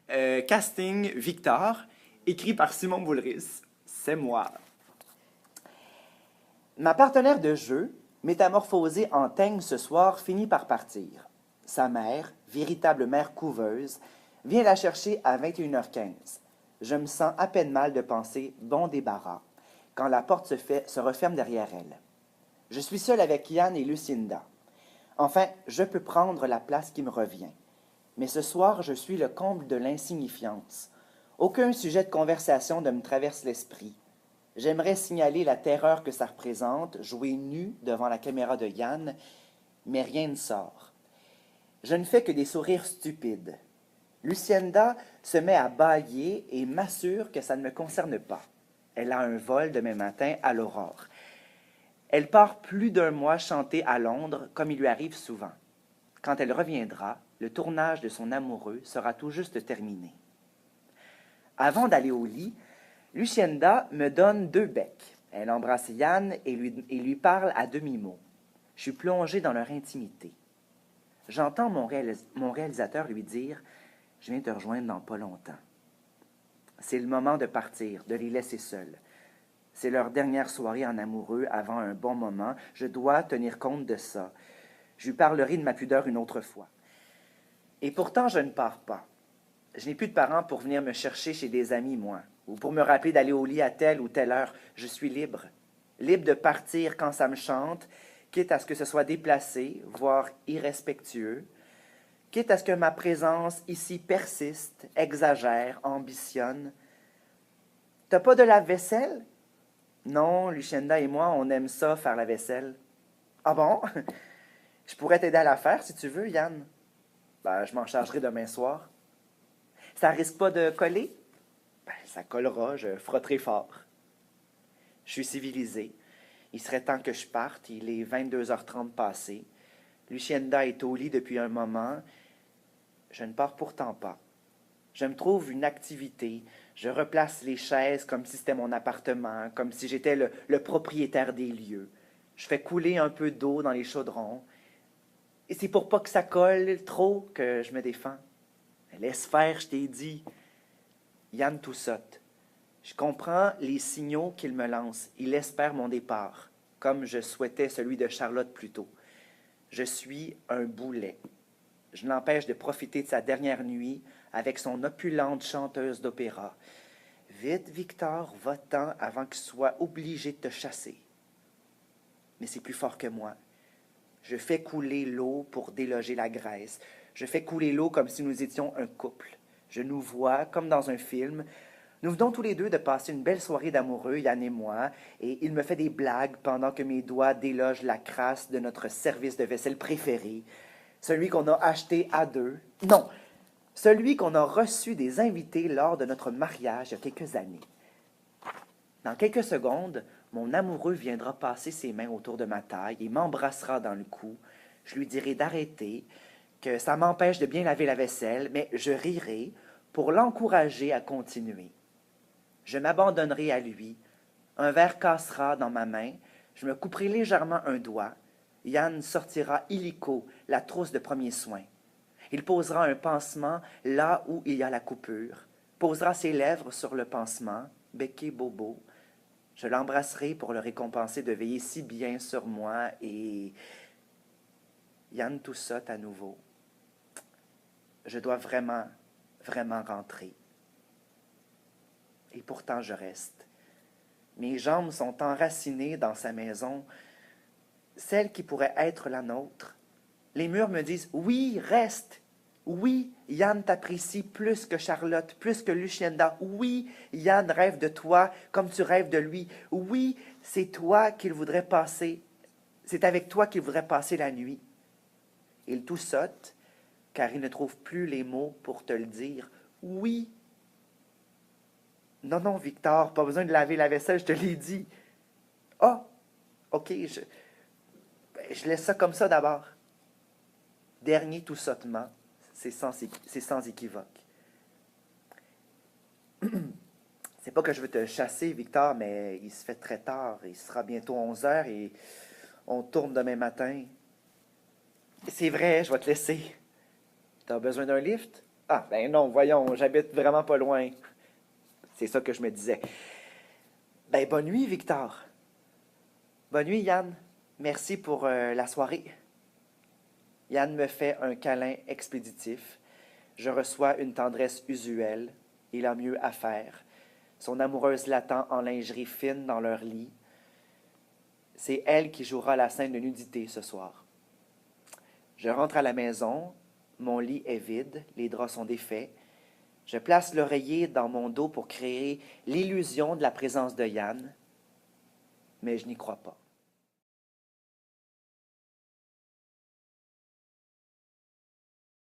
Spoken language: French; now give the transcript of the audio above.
Casting Victor, écrit par Simon Boulris. C'est moi. Ma partenaire de jeu, métamorphosée en teigne ce soir, finit par partir. Sa mère, véritable mère couveuse, vient la chercher à 21h15. Je me sens à peine mal de penser bon débarras quand la porte se referme derrière elle. Je suis seul avec Yann et Lucinda. Enfin, je peux prendre la place qui me revient. Mais ce soir, je suis le comble de l'insignifiance. Aucun sujet de conversation ne me traverse l'esprit. J'aimerais signaler la terreur que ça représente, jouer nu devant la caméra de Yann, mais rien ne sort. Je ne fais que des sourires stupides. Lucienda se met à bâiller et m'assure que ça ne me concerne pas. Elle a un vol demain matin à l'aurore. Elle part plus d'un mois chanter à Londres, comme il lui arrive souvent. Quand elle reviendra, le tournage de son amoureux sera tout juste terminé. Avant d'aller au lit, Lucienda me donne 2 becs. Elle embrasse Yann et lui parle à demi-mot. Je suis plongé dans leur intimité. J'entends mon réalisateur lui dire « Je viens te rejoindre dans pas longtemps ». C'est le moment de partir, de les laisser seuls. C'est leur dernière soirée en amoureux avant un bon moment. Je dois tenir compte de ça. Je lui parlerai de ma pudeur une autre fois. Et pourtant, je ne pars pas. Je n'ai plus de parents pour venir me chercher chez des amis, moi, ou pour me rappeler d'aller au lit à telle ou telle heure. Je suis libre. Libre de partir quand ça me chante, quitte à ce que ce soit déplacé, voire irrespectueux, quitte à ce que ma présence ici persiste, exagère, ambitionne. T'as pas de lave-vaisselle? Non, Lucinda et moi, on aime ça, faire la vaisselle. Ah bon? Je pourrais t'aider à la faire si tu veux, Yann. Ben, je m'en chargerai demain soir. Ça risque pas de coller? Ben, ça collera, je frotterai fort. Je suis civilisé. Il serait temps que je parte, il est 22h30 passé. Lucinda est au lit depuis un moment. Je ne pars pourtant pas. Je me trouve une activité. Je replace les chaises comme si c'était mon appartement, comme si j'étais le propriétaire des lieux. Je fais couler un peu d'eau dans les chaudrons. Et c'est pour pas que ça colle trop que je me défends. Laisse faire, je t'ai dit. Yann Toussotte. Je comprends les signaux qu'il me lance. Il espère mon départ, comme je souhaitais celui de Charlotte plus tôt. Je suis un boulet. Je l'empêche de profiter de sa dernière nuit avec son opulente chanteuse d'opéra. Vite, Victor, va-t'en avant qu'il soit obligé de te chasser. Mais c'est plus fort que moi. Je fais couler l'eau pour déloger la graisse. Je fais couler l'eau comme si nous étions un couple. Je nous vois comme dans un film. Nous venons tous les deux de passer une belle soirée d'amoureux, Yann et moi, et il me fait des blagues pendant que mes doigts délogent la crasse de notre service de vaisselle préféré, celui qu'on a acheté à 2. Non, celui qu'on a reçu des invités lors de notre mariage il y a quelques années. Dans quelques secondes, mon amoureux viendra passer ses mains autour de ma taille et m'embrassera dans le cou. Je lui dirai d'arrêter, que ça m'empêche de bien laver la vaisselle, mais je rirai pour l'encourager à continuer. Je m'abandonnerai à lui. Un verre cassera dans ma main. Je me couperai légèrement un doigt. Yann sortira illico la trousse de premiers soins. Il posera un pansement là où il y a la coupure, posera ses lèvres sur le pansement, becquet bobo. Je l'embrasserai pour le récompenser de veiller si bien sur moi et... Yann Toussotte à nouveau. Je dois vraiment, vraiment rentrer. Et pourtant je reste. Mes jambes sont enracinées dans sa maison, celle qui pourrait être la nôtre. Les murs me disent « Oui, reste !» Oui, Yann t'apprécie plus que Charlotte, plus que Lucinda. Oui, Yann rêve de toi comme tu rêves de lui. Oui, c'est toi qu'il voudrait passer. C'est avec toi qu'il voudrait passer la nuit. Il toussote, car il ne trouve plus les mots pour te le dire. Oui. Non, non, Victor, pas besoin de laver la vaisselle, je te l'ai dit. Ah, ok, je laisse ça comme ça d'abord. Dernier toussotement. C'est sans équivoque. C'est pas que je veux te chasser, Victor, mais il se fait très tard. Il sera bientôt 11 heures et on tourne demain matin. C'est vrai, je vais te laisser. T'as besoin d'un lift? Ah, ben non, voyons, j'habite vraiment pas loin. C'est ça que je me disais. Ben, bonne nuit, Victor. Bonne nuit, Yann. Merci pour la soirée. Yann me fait un câlin expéditif. Je reçois une tendresse usuelle. Il a mieux à faire. Son amoureuse l'attend en lingerie fine dans leur lit. C'est elle qui jouera la scène de nudité ce soir. Je rentre à la maison. Mon lit est vide. Les draps sont défaits. Je place l'oreiller dans mon dos pour créer l'illusion de la présence de Yann. Mais je n'y crois pas.